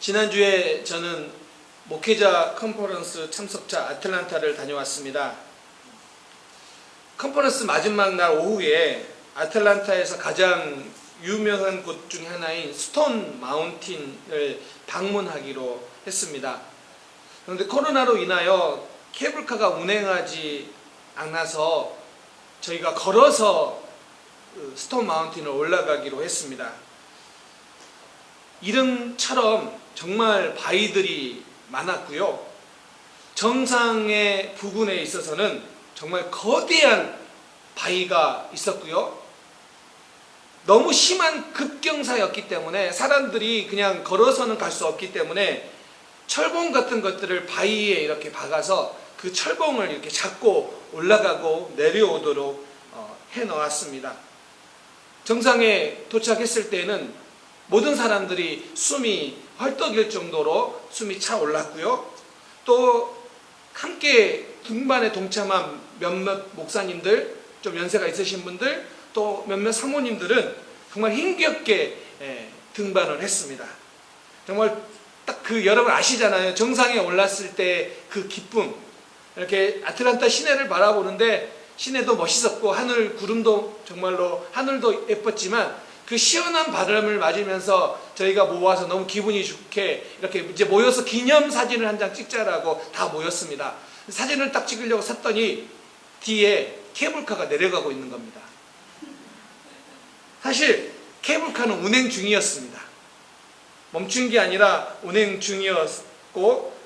지난주에 저는 목회자 컨퍼런스 참석자 아틀란타를 다녀왔습니다. 컨퍼런스 마지막 날 오후에 아틀란타에서 가장 유명한 곳 중 하나인 스톤 마운틴을 방문하기로 했습니다. 그런데 코로나로 인하여 케이블카가 운행하지 않아서 저희가 걸어서 스톤 마운틴을 올라가기로 했습니다. 이름처럼 정말 바위들이 많았고요. 정상의 부근에 있어서는 정말 거대한 바위가 있었고요. 너무 심한 급경사였기 때문에 사람들이 그냥 걸어서는 갈 수 없기 때문에 철봉 같은 것들을 바위에 이렇게 박아서 그 철봉을 이렇게 잡고 올라가고 내려오도록 해 놓았습니다. 정상에 도착했을 때는 모든 사람들이 숨이 헐떡일 정도로 숨이 차 올랐고요. 또 함께 등반에 동참한 몇몇 목사님들, 좀 연세가 있으신 분들, 또 몇몇 사모님들은 정말 힘겹게 등반을 했습니다. 정말 딱 여러분 아시잖아요. 정상에 올랐을 때 그 기쁨. 이렇게 아틀란타 시내를 바라보는데 시내도 멋있었고 하늘 구름도 정말로 하늘도 예뻤지만 그 시원한 바람을 맞으면서 저희가 모아서 너무 기분이 좋게 이렇게 이제 모여서 기념사진을 한 장 찍자라고 다 모였습니다. 사진을 딱 찍으려고 섰더니 뒤에 케이블카가 내려가고 있는 겁니다. 사실 케이블카는 운행 중이었습니다. 멈춘 게 아니라 운행 중이었고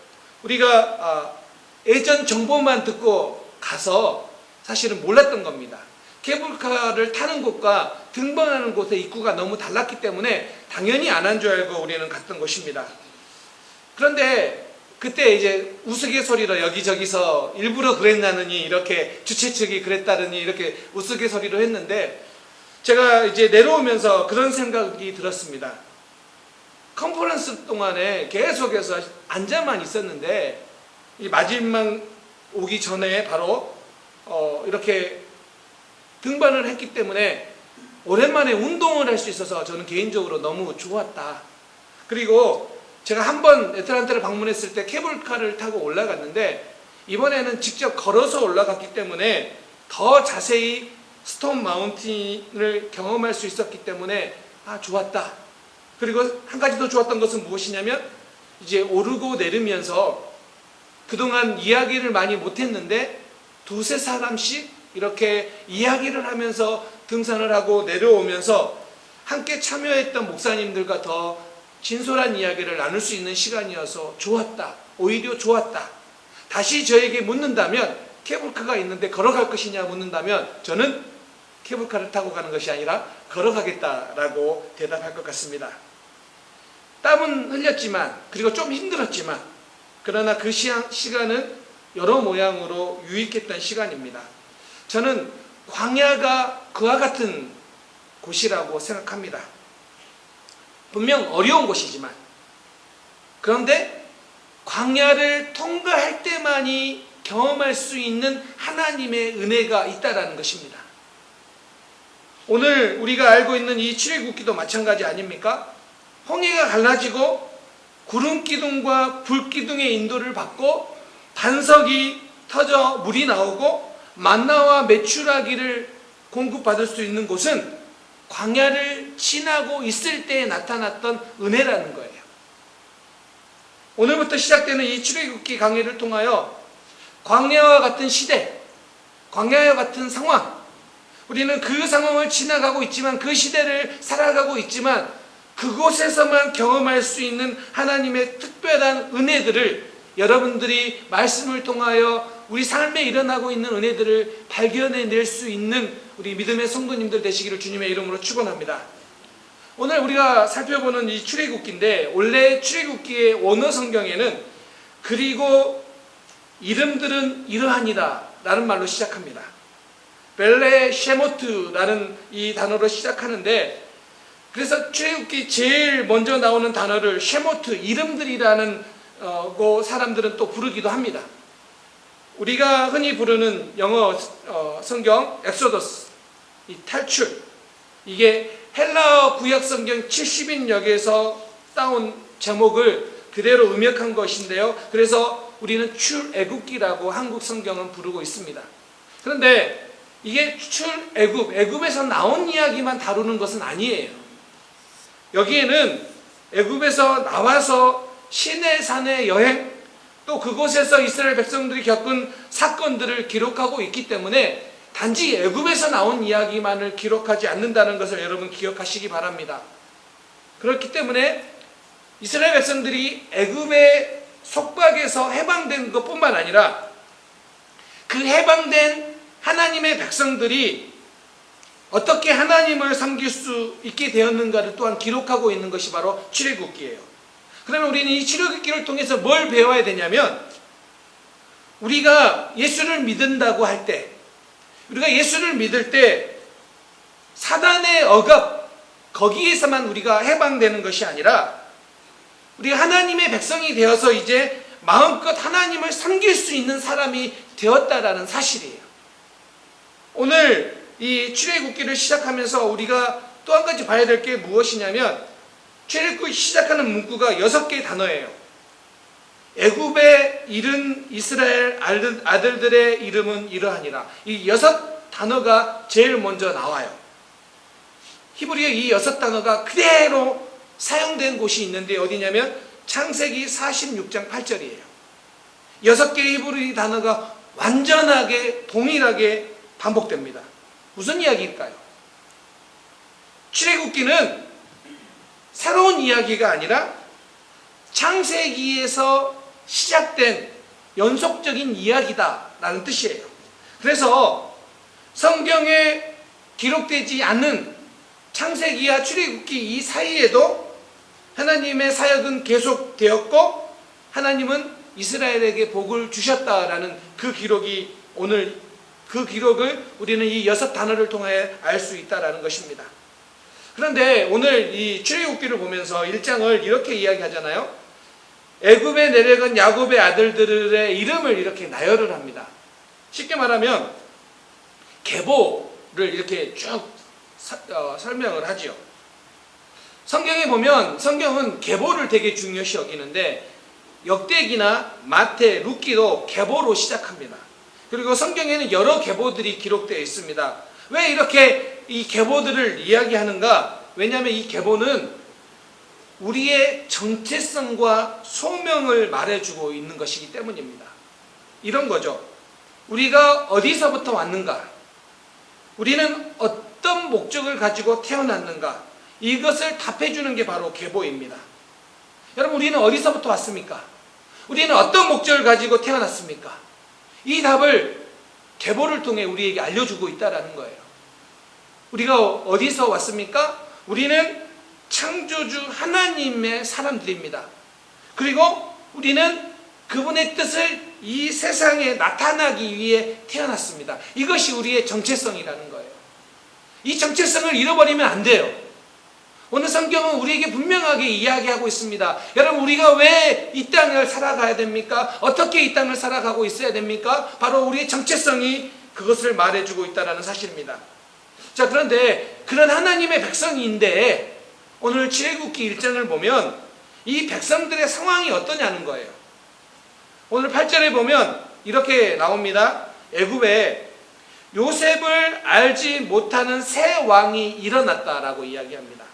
우리가 예전 정보만 듣고 가서 사실은 몰랐던 겁니다. 케이블카를 타는 곳과 등반하는 곳의 입구가 너무 달랐기 때문에 당연히 안 한 줄 알고 우리는 갔던 곳입니다. 그런데 그때 이제 우스갯소리로 여기저기서 일부러 그랬나느니 이렇게 주최 측이 그랬다느니 이렇게 우스갯소리로 했는데 제가 이제 내려오면서 그런 생각이 들었습니다. 컨퍼런스 동안에 계속해서 앉아만 있었는데 이 마지막 오기 전에 바로 이렇게 등반을 했기 때문에 오랜만에 운동을 할 수 있어서 저는 개인적으로 너무 좋았다. 그리고 제가 한번 애틀란타를 방문했을 때 케이블카를 타고 올라갔는데 이번에는 직접 걸어서 올라갔기 때문에 더 자세히 스톤 마운틴을 경험할 수 있었기 때문에 좋았다. 그리고 한 가지 더 좋았던 것은 무엇이냐면 이제 오르고 내리면서 그동안 이야기를 많이 못했는데 두세 사람씩 이렇게 이야기를 하면서 등산을 하고 내려오면서 함께 참여했던 목사님들과 더 진솔한 이야기를 나눌 수 있는 시간이어서 좋았다. 오히려 좋았다. 다시 저에게 묻는다면 케이블카가 있는데 걸어갈 것이냐 묻는다면 저는 케이블카를 타고 가는 것이 아니라 걸어가겠다라고 대답할 것 같습니다. 땀은 흘렸지만 그리고 좀 힘들었지만 그러나 그 시간은 여러 모양으로 유익했던 시간입니다. 저는 광야가 그와 같은 곳이라고 생각합니다. 분명 어려운 곳이지만 그런데 광야를 통과할 때만이 경험할 수 있는 하나님의 은혜가 있다라는 것입니다. 오늘 우리가 알고 있는 이 출애굽기도 마찬가지 아닙니까? 홍해가 갈라지고 구름 기둥과 불 기둥의 인도를 받고 반석이 터져 물이 나오고 만나와 메추라기를 공급받을 수 있는 곳은 광야를 지나고 있을 때에 나타났던 은혜라는 거예요. 오늘부터 시작되는 이 출애굽기 강해를 통하여 광야와 같은 시대, 광야와 같은 상황, 우리는 그 상황을 지나가고 있지만 그 시대를 살아가고 있지만 그곳에서만 경험할 수 있는 하나님의 특별한 은혜들을 여러분들이 말씀을 통하여 우리 삶에 일어나고 있는 은혜들을 발견해낼 수 있는 우리 믿음의 성도님들 되시기를 주님의 이름으로 축원합니다. 오늘 우리가 살펴보는 이 출애굽기인데 원래 출애굽기의 원어 성경에는 그리고 이름들은 이러하니라 라는 말로 시작합니다. 벨레 쉐모트라는 이 단어로 시작하는데 그래서 출애굽기 제일 먼저 나오는 단어를 쉐모트 이름들이라는 거 사람들은 또 부르기도 합니다. 우리가 흔히 부르는 영어 성경 엑소더스, 이 탈출, 이게 헬라어 구약 성경 70인역에서 따온 제목을 그대로 음역한 것인데요. 그래서 우리는 출애굽기라고 한국 성경은 부르고 있습니다. 그런데 이게 애굽에서 나온 이야기만 다루는 것은 아니에요. 여기에는 애굽에서 나와서 시내산의 여행, 또 그곳에서 이스라엘 백성들이 겪은 사건들을 기록하고 있기 때문에 단지 애굽에서 나온 이야기만을 기록하지 않는다는 것을 여러분 기억하시기 바랍니다. 그렇기 때문에 이스라엘 백성들이 애굽의 속박에서 해방된 것뿐만 아니라 그 해방된 하나님의 백성들이 어떻게 하나님을 섬길 수 있게 되었는가를 또한 기록하고 있는 것이 바로 출애굽기예요. 그러면 우리는 이 출애굽기를 통해서 뭘 배워야 되냐면, 우리가 예수를 믿는다고 할 때, 우리가 예수를 믿을 때 사단의 억압, 거기에서만 우리가 해방되는 것이 아니라 우리가 하나님의 백성이 되어서 이제 마음껏 하나님을 섬길 수 있는 사람이 되었다라는 사실이에요. 오늘 이 출애굽기를 시작하면서 우리가 또 한 가지 봐야 될 게 무엇이냐면, 출애굽기 시작하는 문구가 6개의 단어예요. 애굽에 이른 이스라엘 아들들의 이름은 이러하니라. 이 6단어가 제일 먼저 나와요. 히브리어 이 6단어가 그대로 사용된 곳이 있는데 어디냐면 창세기 46장 8절이에요. 6개의 히브리 단어가 완전하게 동일하게 반복됩니다. 무슨 이야기일까요? 출애굽기는 새로운 이야기가 아니라 창세기에서 시작된 연속적인 이야기다라는 뜻이에요. 그래서 성경에 기록되지 않는 창세기와 출애굽기 이 사이에도 하나님의 사역은 계속되었고 하나님은 이스라엘에게 복을 주셨다라는 그 기록이, 오늘 그 기록을 우리는 이 6단어를 통해 알 수 있다라는 것입니다. 그런데 오늘 이 출애굽기를 보면서 1장을 이렇게 이야기하잖아요. 애굽에 내려간 야곱의 아들들의 이름을 이렇게 나열을 합니다. 쉽게 말하면 계보를 이렇게 쭉 설명을 하지요. 성경에 보면 성경은 계보를 되게 중요시 여기는데 역대기나 마태, 룻기도 계보로 시작합니다. 그리고 성경에는 여러 계보들이 기록되어 있습니다. 왜 이렇게 이 계보들을 이야기하는가? 왜냐하면 이 계보는 우리의 정체성과 소명을 말해주고 있는 것이기 때문입니다. 이런 거죠. 우리가 어디서부터 왔는가? 우리는 어떤 목적을 가지고 태어났는가? 이것을 답해주는 게 바로 계보입니다. 여러분, 우리는 어디서부터 왔습니까? 우리는 어떤 목적을 가지고 태어났습니까? 이 답을 계보를 통해 우리에게 알려주고 있다는 거예요. 우리가 어디서 왔습니까? 우리는 창조주 하나님의 사람들입니다. 그리고 우리는 그분의 뜻을 이 세상에 나타나기 위해 태어났습니다. 이것이 우리의 정체성이라는 거예요. 이 정체성을 잃어버리면 안 돼요. 오늘 성경은 우리에게 분명하게 이야기하고 있습니다. 여러분, 우리가 왜 이 땅을 살아가야 됩니까? 어떻게 이 땅을 살아가고 있어야 됩니까? 바로 우리의 정체성이 그것을 말해주고 있다는 사실입니다. 자, 그런데 그런 하나님의 백성인데 오늘 출애굽기 1장을 보면 이 백성들의 상황이 어떠냐는 거예요. 오늘 8절에 보면 이렇게 나옵니다. 애굽에 요셉을 알지 못하는 새 왕이 일어났다라고 이야기합니다.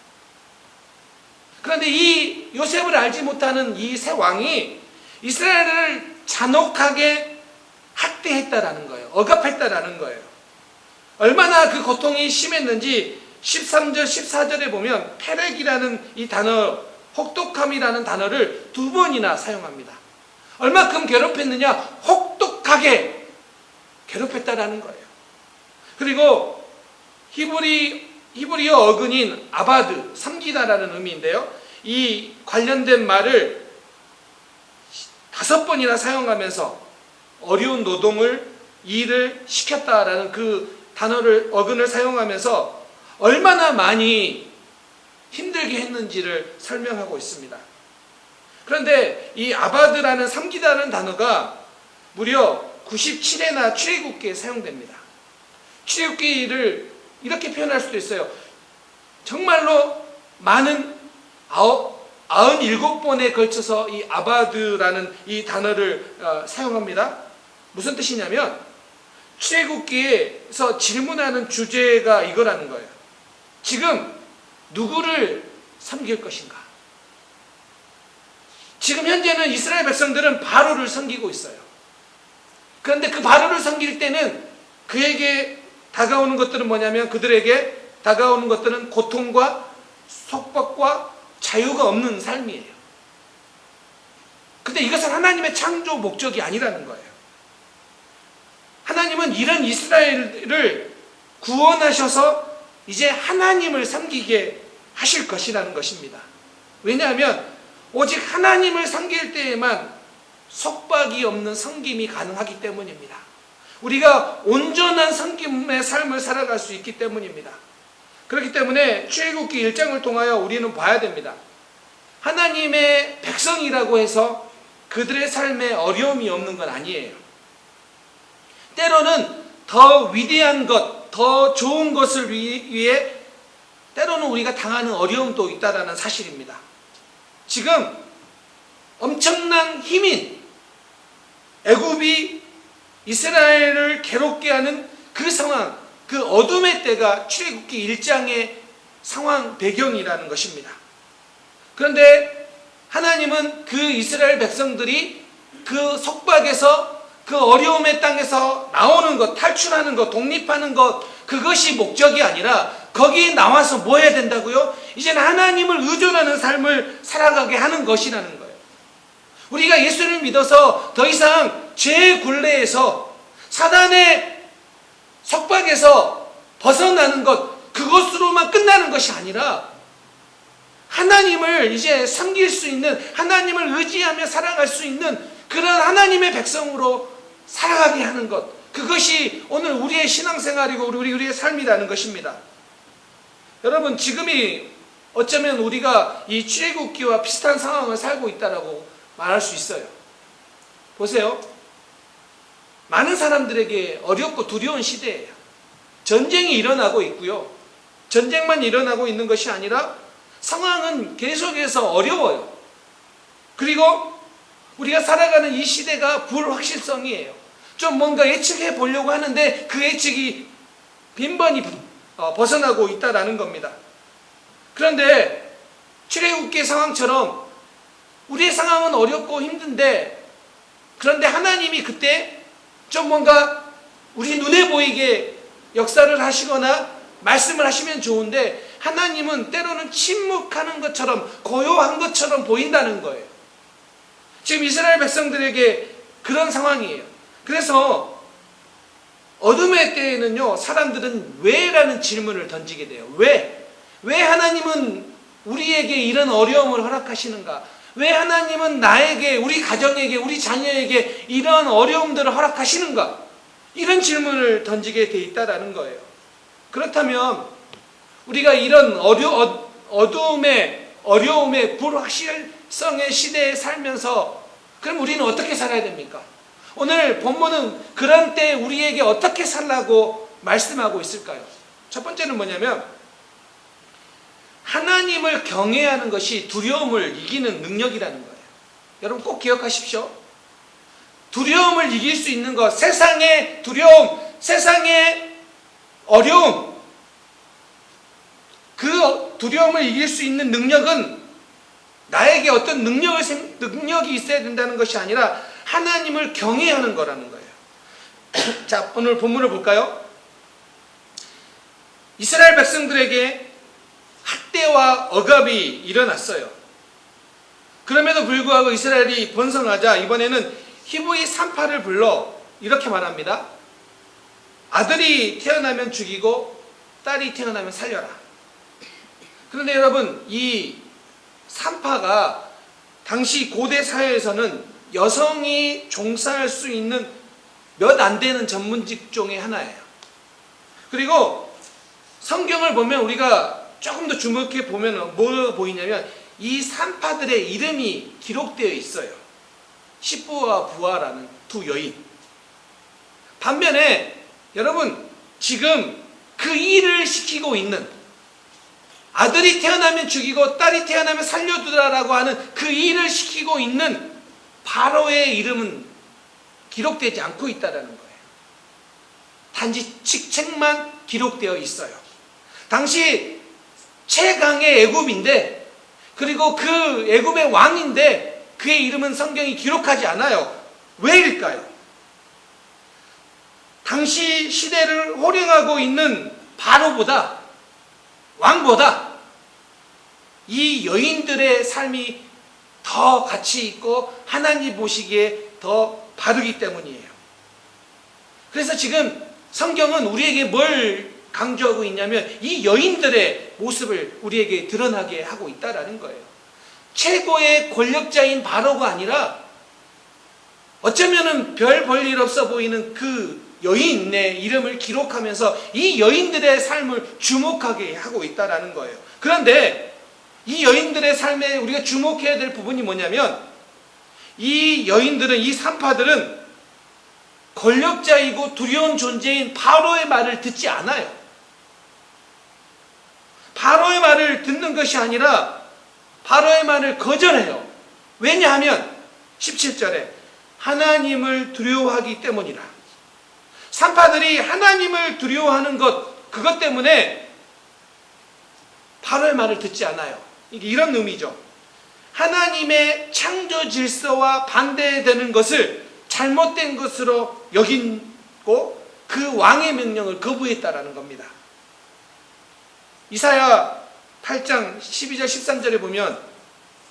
그런데 이 요셉을 알지 못하는 이 새 왕이 이스라엘을 잔혹하게 학대했다라는 거예요. 억압했다라는 거예요. 얼마나 그 고통이 심했는지 13절, 14절에 보면 페렉이라는 이 단어, 혹독함이라는 단어를 2번이나 사용합니다. 얼마큼 괴롭혔느냐? 혹독하게 괴롭혔다라는 거예요. 그리고 히브리어 어근인 아바드, 섬기다라는 의미인데요. 이 관련된 말을 5번이나 사용하면서 어려운 일을 시켰다라는 그 단어를, 어근을 사용하면서 얼마나 많이 힘들게 했는지를 설명하고 있습니다. 그런데 이 아바드라는 섬기다라는 단어가 무려 97회나 출애굽기에 사용됩니다. 출애굽기를 이렇게 표현할 수도 있어요. 정말로 많은 97번에 걸쳐서 이 아바드라는 이 단어를 사용합니다. 무슨 뜻이냐면 출애굽기에서 질문하는 주제가 이거라는 거예요. 지금 누구를 섬길 것인가? 지금 현재는 이스라엘 백성들은 바로를 섬기고 있어요. 그런데 그 바로를 섬길 때는 그에게 다가오는 것들은 뭐냐면, 그들에게 다가오는 것들은 고통과 속박과 자유가 없는 삶이에요. 근데 이것은 하나님의 창조 목적이 아니라는 거예요. 하나님은 이런 이스라엘을 구원하셔서 이제 하나님을 섬기게 하실 것이라는 것입니다. 왜냐하면 오직 하나님을 섬길 때에만 속박이 없는 섬김이 가능하기 때문입니다. 우리가 온전한 섬김의 삶을 살아갈 수 있기 때문입니다. 그렇기 때문에 출애굽기 1장을 통하여 우리는 봐야 됩니다. 하나님의 백성이라고 해서 그들의 삶에 어려움이 없는 건 아니에요. 때로는 더 위대한 것, 더 좋은 것을 위해 때로는 우리가 당하는 어려움도 있다는 사실입니다. 지금 엄청난 힘인 애굽이 이스라엘을 괴롭게 하는 그 상황, 그 어둠의 때가 출애굽기 1장의 상황 배경이라는 것입니다. 그런데 하나님은 그 이스라엘 백성들이 그 속박에서, 그 어려움의 땅에서 나오는 것, 탈출하는 것, 독립하는 것, 그것이 목적이 아니라 거기에 나와서 뭐 해야 된다고요? 이제는 하나님을 의존하는 삶을 살아가게 하는 것이라는 거예요. 우리가 예수를 믿어서 더 이상 죄의 굴레에서, 사단의 속박에서 벗어나는 것, 그것으로만 끝나는 것이 아니라 하나님을 이제 섬길 수 있는, 하나님을 의지하며 살아갈 수 있는 그런 하나님의 백성으로 살아가게 하는 것, 그것이 오늘 우리의 신앙생활이고 우리의 삶이라는 것입니다. 여러분, 지금이 어쩌면 우리가 이 출애굽기와 비슷한 상황을 살고 있다라고 말할 수 있어요. 보세요. 많은 사람들에게 어렵고 두려운 시대예요. 전쟁이 일어나고 있고요. 전쟁만 일어나고 있는 것이 아니라 상황은 계속해서 어려워요. 그리고 우리가 살아가는 이 시대가 불확실성이에요. 좀 뭔가 예측해 보려고 하는데 그 예측이 빈번히 벗어나고 있다라는 겁니다. 그런데 출애굽기 상황처럼 우리의 상황은 어렵고 힘든데, 그런데 하나님이 그때 좀 뭔가 우리 눈에 보이게 역사를 하시거나 말씀을 하시면 좋은데, 하나님은 때로는 침묵하는 것처럼, 고요한 것처럼 보인다는 거예요. 지금 이스라엘 백성들에게 그런 상황이에요. 그래서 어둠의 때에는요, 사람들은 왜라는 질문을 던지게 돼요. 왜 하나님은 우리에게 이런 어려움을 허락하시는가? 왜 하나님은 나에게, 우리 가정에게, 우리 자녀에게 이런 어려움들을 허락하시는가? 이런 질문을 던지게 돼 있다라는 거예요. 그렇다면 우리가 이런 어려움의 불확실성의 시대에 살면서 그럼 우리는 어떻게 살아야 됩니까? 오늘 본문은 그런 때 우리에게 어떻게 살라고 말씀하고 있을까요? 첫 번째는 뭐냐면, 하나님을 경외하는 것이 두려움을 이기는 능력이라는 거예요. 여러분 꼭 기억하십시오. 두려움을 이길 수 있는 것, 세상의 두려움, 세상의 어려움, 그 두려움을 이길 수 있는 능력은 나에게 어떤 능력이 있어야 된다는 것이 아니라 하나님을 경외하는 거라는 거예요. 자, 오늘 본문을 볼까요? 이스라엘 백성들에게 학대와 억압이 일어났어요. 그럼에도 불구하고 이스라엘이 번성하자 이번에는 히브리 산파를 불러 이렇게 말합니다. 아들이 태어나면 죽이고 딸이 태어나면 살려라. 그런데 여러분, 이 산파가 당시 고대 사회에서는 여성이 종사할 수 있는 몇 안 되는 전문 직종의 하나예요. 그리고 성경을 보면 우리가 조금 더 주목해 보면 뭐 보이냐면, 이 산파들의 이름이 기록되어 있어요. 시부와 부하라는 두 여인. 반면에 여러분, 지금 그 일을 시키고 있는, 아들이 태어나면 죽이고 딸이 태어나면 살려두라라고 하는 그 일을 시키고 있는 바로의 이름은 기록되지 않고 있다는 거예요. 단지 직책만 기록되어 있어요. 당시 최강의 애굽인데, 그리고 그 애굽의 왕인데 그의 이름은 성경이 기록하지 않아요. 왜일까요? 당시 시대를 호령하고 있는 바로보다, 왕보다 이 여인들의 삶이 더 가치 있고 하나님 보시기에 더 바르기 때문이에요. 그래서 지금 성경은 우리에게 뭘 강조하고 있냐면 이 여인들의 모습을 우리에게 드러나게 하고 있다는 거예요. 최고의 권력자인 바로가 아니라 어쩌면은 별 볼 일 없어 보이는 그 여인의 이름을 기록하면서 이 여인들의 삶을 주목하게 하고 있다는 거예요. 그런데 이 여인들의 삶에 우리가 주목해야 될 부분이 뭐냐면, 이 여인들은, 이 산파들은 권력자이고 두려운 존재인 바로의 말을 듣지 않아요. 바로의 말을 듣는 것이 아니라 바로의 말을 거절해요. 왜냐하면 17절에 하나님을 두려워하기 때문이라. 산파들이 하나님을 두려워하는 것, 그것 때문에 바로의 말을 듣지 않아요. 이게 이런 의미죠. 하나님의 창조 질서와 반대되는 것을 잘못된 것으로 여기고 그 왕의 명령을 거부했다라는 겁니다. 이사야 8장 12절 13절에 보면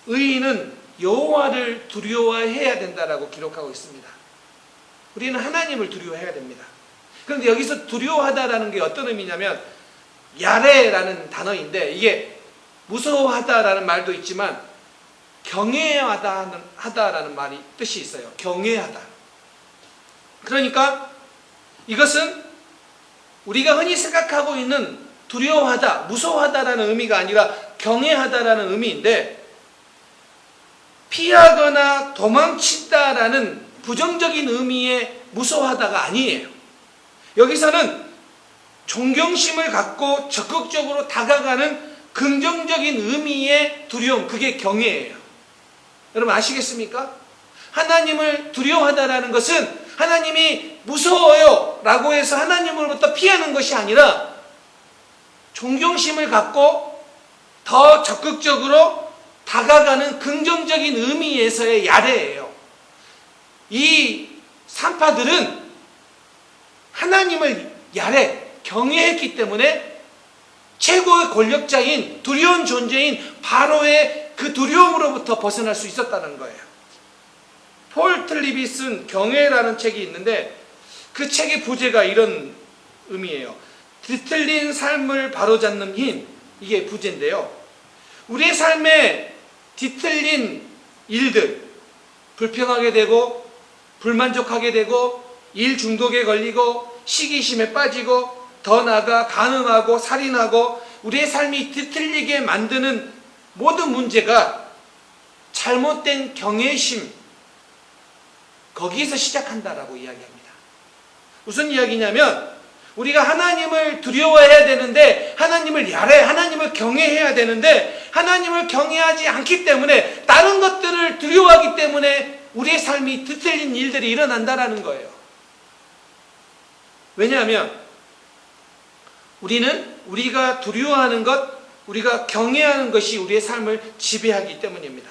의인은 여호와를 두려워해야 된다라고 기록하고 있습니다. 우리는 하나님을 두려워해야 됩니다. 그런데 여기서 두려워하다라는 게 어떤 의미냐면, 야레라는 단어인데 이게 무서워하다라는 말도 있지만 경외하다라는 말이 뜻이 있어요. 경외하다. 그러니까 이것은 우리가 흔히 생각하고 있는 두려워하다, 무서워하다라는 의미가 아니라 경외하다라는 의미인데, 피하거나 도망친다라는 부정적인 의미의 무서워하다가 아니에요. 여기서는 존경심을 갖고 적극적으로 다가가는 긍정적인 의미의 두려움, 그게 경외예요. 여러분 아시겠습니까? 하나님을 두려워하다라는 것은 하나님이 무서워요 라고 해서 하나님으로부터 피하는 것이 아니라 존경심을 갖고 더 적극적으로 다가가는 긍정적인 의미에서의 야레예요. 이 산파들은 하나님을 야레, 경외했기 때문에 최고의 권력자인, 두려운 존재인 바로의 그 두려움으로부터 벗어날 수 있었다는 거예요. 폴 틀립이 쓴 경외라는 책이 있는데 그 책의 부제가 이런 의미예요. 뒤틀린 삶을 바로잡는 힘, 이게 부제인데요. 우리의 삶에 뒤틀린 일들, 불평하게 되고 불만족하게 되고 일 중독에 걸리고 시기심에 빠지고 더 나아가 간음하고 살인하고 우리의 삶이 뒤틀리게 만드는 모든 문제가 잘못된 경외심, 거기에서 시작한다라고 이야기합니다. 무슨 이야기냐면 우리가 하나님을 두려워해야 되는데, 하나님을 야래, 하나님을 경외해야 되는데 하나님을 경외하지 않기 때문에, 다른 것들을 두려워하기 때문에 우리의 삶이 뒤틀린 일들이 일어난다라는 거예요. 왜냐하면 우리가 두려워하는 것, 우리가 경외하는 것이 우리의 삶을 지배하기 때문입니다.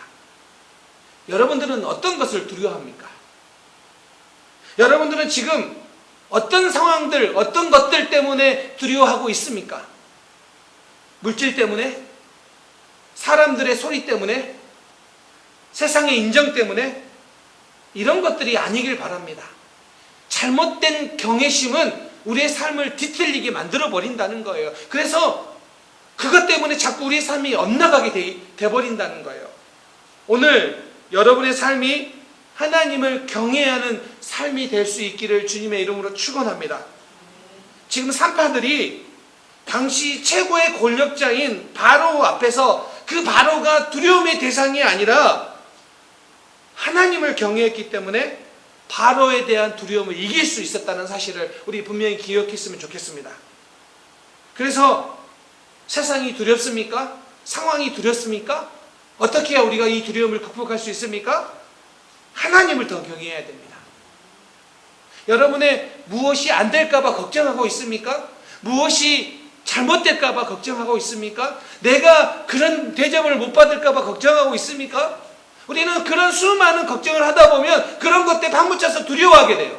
여러분들은 어떤 것을 두려워합니까? 여러분들은 지금 어떤 상황들, 어떤 것들 때문에 두려워하고 있습니까? 물질 때문에? 사람들의 소리 때문에? 세상의 인정 때문에? 이런 것들이 아니길 바랍니다. 잘못된 경외심은 우리의 삶을 뒤틀리게 만들어 버린다는 거예요. 그래서 그것 때문에 자꾸 우리의 삶이 엇나가게 돼버린다는 거예요. 오늘 여러분의 삶이 하나님을 경외하는 삶이 될 수 있기를 주님의 이름으로 축원합니다. 지금 산파들이 당시 최고의 권력자인 바로 앞에서 그 바로가 두려움의 대상이 아니라 하나님을 경외했기 때문에 바로에 대한 두려움을 이길 수 있었다는 사실을 우리 분명히 기억했으면 좋겠습니다. 그래서 세상이 두렵습니까? 상황이 두렵습니까? 어떻게 해야 우리가 이 두려움을 극복할 수 있습니까? 하나님을 더 경외해야 됩니다. 여러분의 무엇이 안 될까봐 걱정하고 있습니까? 무엇이 잘못될까봐 걱정하고 있습니까? 내가 그런 대접을 못 받을까봐 걱정하고 있습니까? 우리는 그런 수많은 걱정을 하다 보면 그런 것 때문에 방문쳐서 두려워하게 돼요.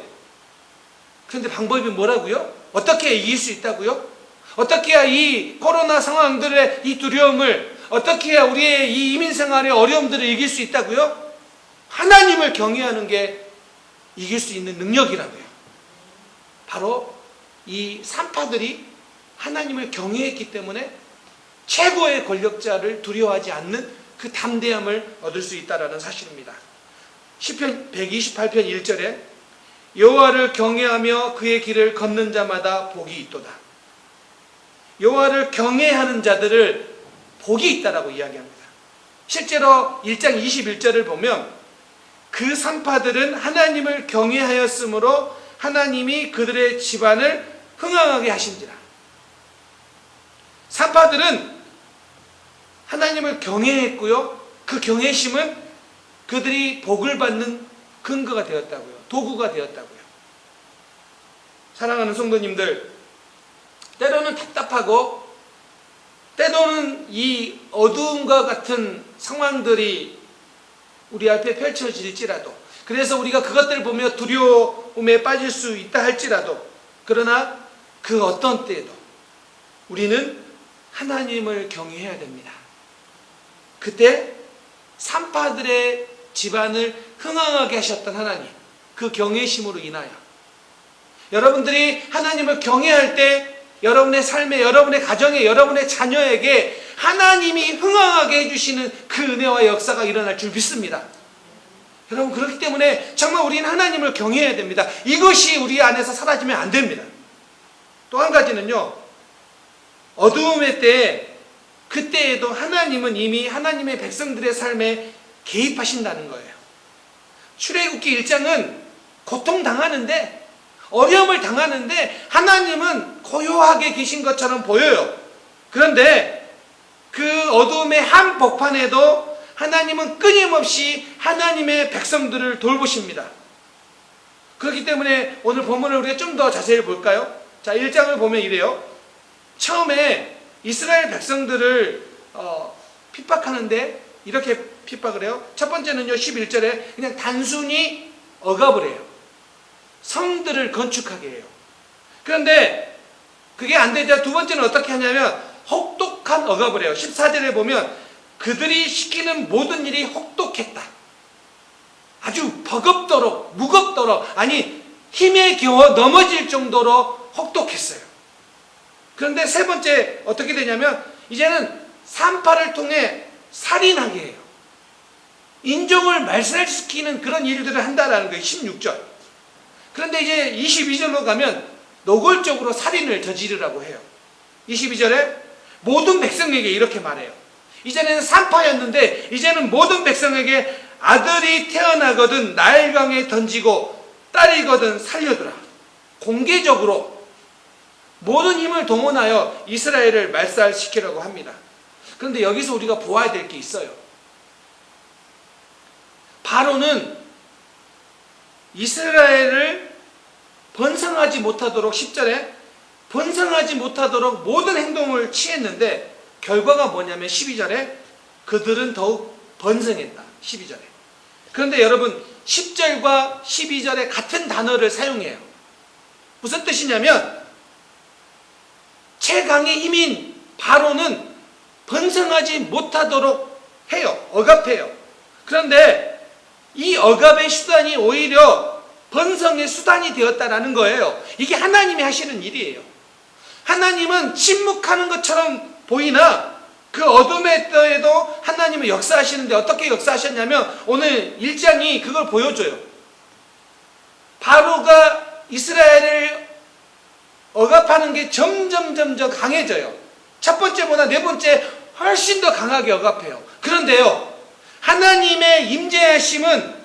그런데 방법이 뭐라고요? 어떻게 이길 수 있다고요? 어떻게 해야 이 코로나 상황들의 이 두려움을, 어떻게 해야 우리의 이 이민 생활의 어려움들을 이길 수 있다고요? 하나님을 경외하는 게 이길 수 있는 능력이라고요. 바로 이 산파들이 하나님을 경외했기 때문에 최고의 권력자를 두려워하지 않는 그 담대함을 얻을 수 있다는 사실입니다. 시편 128편 1절에 여호와를 경외하며 그의 길을 걷는 자마다 복이 있도다. 여호와를 경외하는 자들을 복이 있다라고 이야기합니다. 실제로 1장 21절을 보면 그 산파들은 하나님을 경외하였으므로 하나님이 그들의 집안을 흥황하게 하신지라. 산파들은 하나님을 경외했고요. 그 경외심은 그들이 복을 받는 근거가 되었다고요. 도구가 되었다고요. 사랑하는 성도님들, 때로는 답답하고 때로는 이 어두움과 같은 상황들이 우리 앞에 펼쳐질지라도, 그래서 우리가 그것들을 보며 두려움에 빠질 수 있다 할지라도, 그러나 그 어떤 때에도 우리는 하나님을 경외해야 됩니다. 그때 산파들의 집안을 흥황하게 하셨던 하나님, 그 경외심으로 인하여 여러분들이 하나님을 경외할 때 여러분의 삶에, 여러분의 가정에, 여러분의 자녀에게 하나님이 흥황하게 해주시는 그 은혜와 역사가 일어날 줄 믿습니다. 여러분, 그렇기 때문에 정말 우리는 하나님을 경외해야 됩니다. 이것이 우리 안에서 사라지면 안 됩니다. 또 한 가지는요, 어두움의 때에, 그때에도 하나님은 이미 하나님의 백성들의 삶에 개입하신다는 거예요. 출애굽기 1장은 고통당하는데, 어려움을 당하는데 하나님은 고요하게 계신 것처럼 보여요. 그런데 그 어두움의 한복판에도 하나님은 끊임없이 하나님의 백성들을 돌보십니다. 그렇기 때문에 오늘 본문을 우리가 좀 더 자세히 볼까요? 자, 1장을 보면 이래요. 처음에 이스라엘 백성들을 핍박하는데 이렇게 핍박을 해요. 첫 번째는요, 11절에 그냥 단순히 억압을 해요. 성들을 건축하게 해요. 그런데 그게 안 되자 두 번째는 어떻게 하냐면 혹독한 억압을 해요. 14절에 보면 그들이 시키는 모든 일이 혹독했다. 아주 버겁도록, 무겁도록, 아니 힘에 겨워 넘어질 정도로 혹독했어요. 그런데 세 번째 어떻게 되냐면 이제는 산파를 통해 살인하게 해요. 인종을 말살시키는 그런 일들을 한다라는 거예요. 16절. 그런데 이제 22절로 가면 노골적으로 살인을 저지르라고 해요. 22절에 모든 백성에게 이렇게 말해요. 이전에는 산파였는데 이제는 모든 백성에게 아들이 태어나거든 나일강에 던지고 딸이거든 살려두라. 공개적으로 모든 힘을 동원하여 이스라엘을 말살시키려고 합니다. 그런데 여기서 우리가 보아야 될 게 있어요. 바로는 이스라엘을 번성하지 못하도록, 10절에 번성하지 못하도록 모든 행동을 취했는데 결과가 뭐냐면 12절에 그들은 더욱 번성했다. 12절에. 그런데 여러분 10절과 12절에 같은 단어를 사용해요. 무슨 뜻이냐면 최강의 힘인 바로는 번성하지 못하도록 해요. 억압해요. 그런데 이 억압의 수단이 오히려 번성의 수단이 되었다라는 거예요. 이게 하나님이 하시는 일이에요. 하나님은 침묵하는 것처럼 보이나 그 어둠의 때에도 하나님은 역사하시는데 어떻게 역사하셨냐면 오늘 1장이 그걸 보여줘요. 바로가 이스라엘을 억압하는 게 점점 강해져요. 첫 번째보다 네 번째 훨씬 더 강하게 억압해요. 그런데요, 하나님의 임재하심은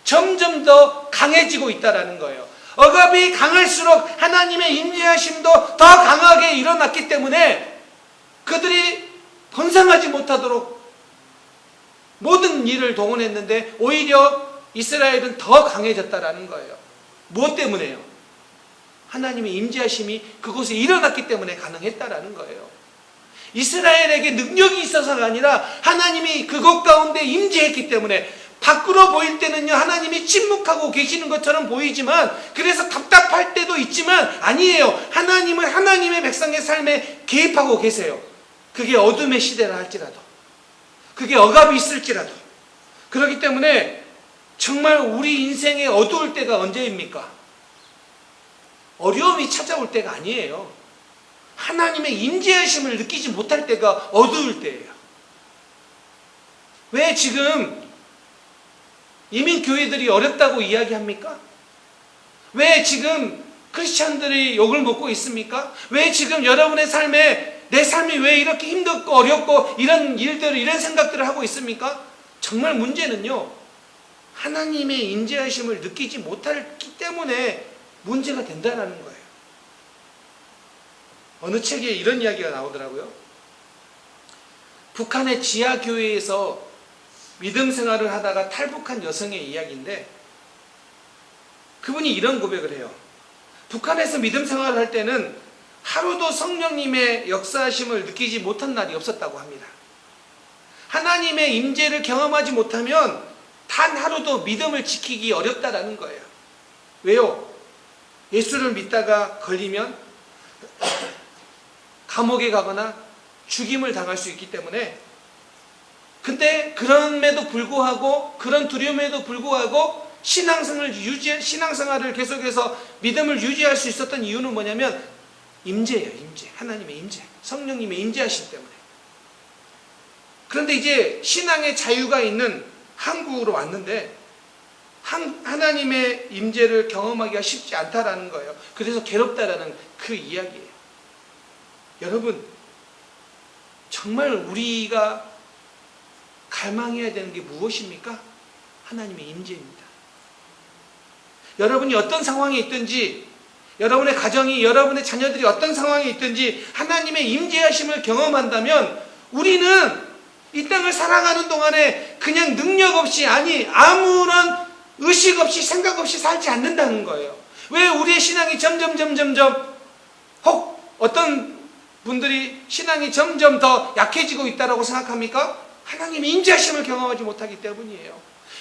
점점 더 강해지고 있다라는 거예요. 억압이 강할수록 하나님의 임재하심도 더 강하게 일어났기 때문에 그들이 번성하지 못하도록 모든 일을 동원했는데 오히려 이스라엘은 더 강해졌다라는 거예요. 무엇 때문에요? 하나님의 임재하심이 그곳에 일어났기 때문에 가능했다라는 거예요. 이스라엘에게 능력이 있어서가 아니라 하나님이 그곳 가운데 임재했기 때문에, 밖으로 보일 때는요 하나님이 침묵하고 계시는 것처럼 보이지만, 그래서 답답할 때도 있지만 아니에요. 하나님은 하나님의 백성의 삶에 개입하고 계세요. 그게 어둠의 시대라 할지라도, 그게 억압이 있을지라도. 그렇기 때문에 정말 우리 인생에 어두울 때가 언제입니까? 어려움이 찾아올 때가 아니에요. 하나님의 임재하심을 느끼지 못할 때가 어두울 때예요. 왜 지금 이민교회들이 어렵다고 이야기합니까? 왜 지금 크리스찬들이 욕을 먹고 있습니까? 왜 지금 여러분의 삶에 내 삶이 왜 이렇게 힘들고 어렵고 이런 일들을, 이런 생각들을 하고 있습니까? 정말 문제는요, 하나님의 임재하심을 느끼지 못했기 때문에 문제가 된다는 거예요. 어느 책에 이런 이야기가 나오더라고요. 북한의 지하교회에서 믿음 생활을 하다가 탈북한 여성의 이야기인데, 그분이 이런 고백을 해요. 북한에서 믿음 생활을 할 때는 하루도 성령님의 역사하심을 느끼지 못한 날이 없었다고 합니다. 하나님의 임재를 경험하지 못하면 단 하루도 믿음을 지키기 어렵다라는 거예요. 왜요? 예수를 믿다가 걸리면 감옥에 가거나 죽임을 당할 수 있기 때문에. 근데 그럼에도 불구하고, 그런 두려움에도 불구하고 신앙생활을 계속해서 믿음을 유지할 수 있었던 이유는 뭐냐면 임재예요. 임재. 하나님의 임재, 성령님의 임재하심 때문에. 그런데 이제 신앙의 자유가 있는 한국으로 왔는데 하나님의 임재를 경험하기가 쉽지 않다라는 거예요. 그래서 괴롭다라는 그 이야기예요. 여러분, 정말 우리가 갈망해야 되는 게 무엇입니까? 하나님의 임재입니다. 여러분이 어떤 상황에 있든지, 여러분의 가정이, 여러분의 자녀들이 어떤 상황에 있든지 하나님의 임재하심을 경험한다면 우리는 이 땅을 살아가는 동안에 그냥 능력 없이, 아니 아무런 의식 없이 생각 없이 살지 않는다는 거예요. 왜 우리의 신앙이 점점 혹 어떤 분들이 신앙이 점점 더 약해지고 있다고 생각합니까? 하나님의 임재하심을 경험하지 못하기 때문이에요.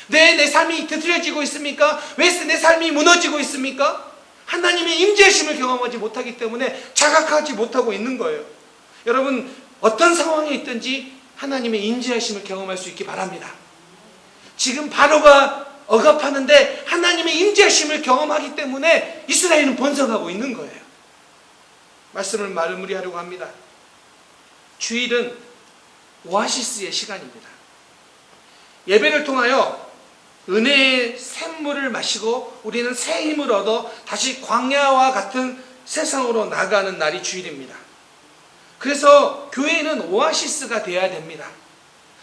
왜 내 삶이 뒤틀려지고 있습니까? 왜 내 삶이 무너지고 있습니까? 하나님의 임재하심을 경험하지 못하기 때문에 자각하지 못하고 있는 거예요. 여러분, 어떤 상황에 있든지 하나님의 임재하심을 경험할 수 있기 바랍니다. 지금 바로가 억압하는데 하나님의 임재하심을 경험하기 때문에 이스라엘은 번성하고 있는 거예요. 말씀을 마무리하려고 합니다. 주일은 오아시스의 시간입니다. 예배를 통하여 은혜의 샘물을 마시고 우리는 새 힘을 얻어 다시 광야와 같은 세상으로 나가는 날이 주일입니다. 그래서 교회는 오아시스가 되어야 됩니다.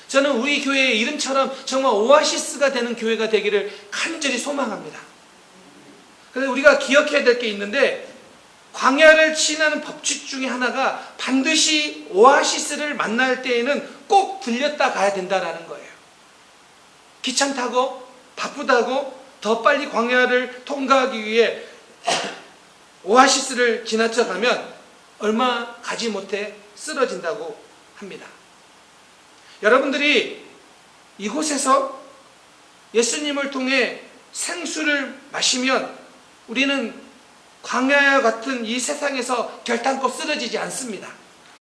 저는 우리 교회의 이름처럼 정말 오아시스가 되는 교회가 되기를 간절히 소망합니다. 그래서 우리가 기억해야 될 게 있는데, 광야를 지나는 법칙 중에 하나가 반드시 오아시스를 만날 때에는 꼭 들렸다 가야 된다는 거예요. 귀찮다고, 바쁘다고 더 빨리 광야를 통과하기 위해 오아시스를 지나쳐가면 얼마 가지 못해 쓰러진다고 합니다. 여러분들이 이곳에서 예수님을 통해 생수를 마시면 우리는 광야와 같은 이 세상에서 결탄코 쓰러지지 않습니다.